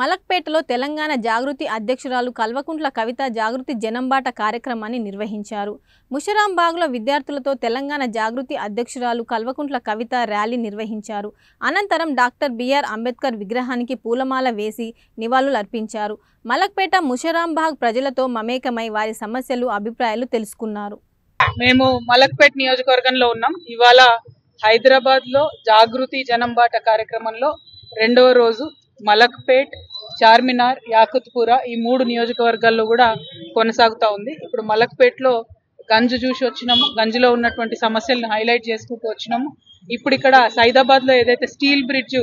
మలక్పేటలో తెలంగాణ జాగృతి అధ్యక్షురాలు కల్వకుంట్ల కవిత జాగృతి జనంబాట కార్యక్రమాన్ని నిర్వహించారు. ముషరాంబాగ్లో విద్యార్థులతో తెలంగాణ జాగృతి అధ్యక్షురాలు కల్వకుంట్ల కవిత ర్యాలీ నిర్వహించారు. అనంతరం డాక్టర్ బిఆర్ అంబేద్కర్ విగ్రహానికి పూలమాల వేసి నివాళులర్పించారు. మలక్పేట ముషరాంబాగ్ ప్రజలతో మమేకమై వారి సమస్యలు, అభిప్రాయాలు తెలుసుకున్నారు. మేము మలక్పేట నియోజకవర్గంలో ఉన్నాం. ఇవాళ హైదరాబాద్ లో జాగృతి జనంబాట కార్యక్రమంలో రెండవ రోజు మలక్పేట్, చార్మినార్, యాకుత్పురా ఈ 3 నియోజకవర్గాల్లో కూడా కొనసాగుతా ఉంది. ఇప్పుడు మలక్పేట్లో గంజు చూసి వచ్చినాము. గంజులో ఉన్నటువంటి సమస్యలను హైలైట్ చేసుకుంటూ వచ్చినాము. ఇప్పుడు ఇక్కడ సైదాబాద్ లో ఏదైతే స్టీల్ బ్రిడ్జ్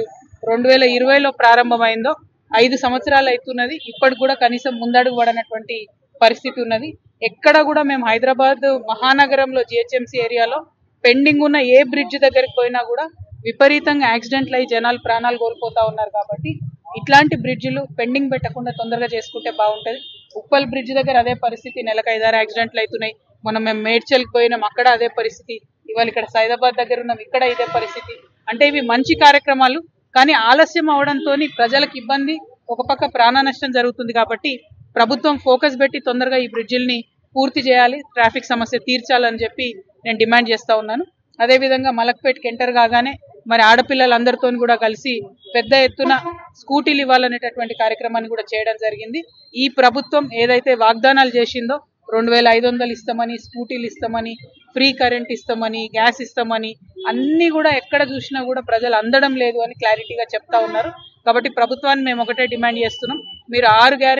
2020లో ప్రారంభమైందో 5 సంవత్సరాలు అవుతున్నది. ఇప్పటికి కూడా కనీసం ముందడుగు పడనటువంటి పరిస్థితి ఉన్నది. ఎక్కడ కూడా మేము హైదరాబాద్ మహానగరంలో జిహెచ్ఎంసీ ఏరియాలో పెండింగ్ ఉన్న ఏ బ్రిడ్జ్ దగ్గరికి పోయినా కూడా విపరీతంగా యాక్సిడెంట్లు అయ్యి జనాలు ప్రాణాలు కోల్పోతా ఉన్నారు. కాబట్టి ఇట్లాంటి బ్రిడ్జిలు పెండింగ్ పెట్టకుండా తొందరగా చేసుకుంటే బాగుంటది. ఉప్పల్ బ్రిడ్జ్ దగ్గర అదే పరిస్థితి, నెలకు 5-6 యాక్సిడెంట్లు అవుతున్నాయి. మనం మేము మేడ్చల్కి పోయినాం, అక్కడ అదే పరిస్థితి. ఇవాళ ఇక్కడ సైదాబాద్ దగ్గర ఉన్నాం, ఇక్కడ ఇదే పరిస్థితి. అంటే ఇవి మంచి కార్యక్రమాలు, కానీ ఆలస్యం అవడంతో ప్రజలకు ఇబ్బంది, ఒక పక్క ప్రాణ నష్టం జరుగుతుంది. కాబట్టి ప్రభుత్వం ఫోకస్ పెట్టి తొందరగా ఈ బ్రిడ్జిల్ని పూర్తి చేయాలి, ట్రాఫిక్ సమస్య తీర్చాలని చెప్పి నేను డిమాండ్ చేస్తా ఉన్నాను. అదేవిధంగా మలక్పేట్కి ఎంటర్ కాగానే మరి ఆడపిల్లలందరితో కూడా కలిసి పెద్ద ఎత్తున స్కూటీలు ఇవ్వాలనేటటువంటి కార్యక్రమాన్ని కూడా చేయడం జరిగింది. ఈ ప్రభుత్వం ఏదైతే వాగ్దానాలు చేసిందో 2500 ఇస్తామని, స్కూటీలు ఇస్తామని, ఫ్రీ కరెంట్ ఇస్తామని, గ్యాస్ ఇస్తామని అన్ని కూడా ఎక్కడ చూసినా కూడా ప్రజలు అందడం లేదు అని క్లారిటీగా చెప్తా ఉన్నారు. కాబట్టి ప్రభుత్వాన్ని మేము ఒకటే డిమాండ్ చేస్తున్నాం, మీరు 6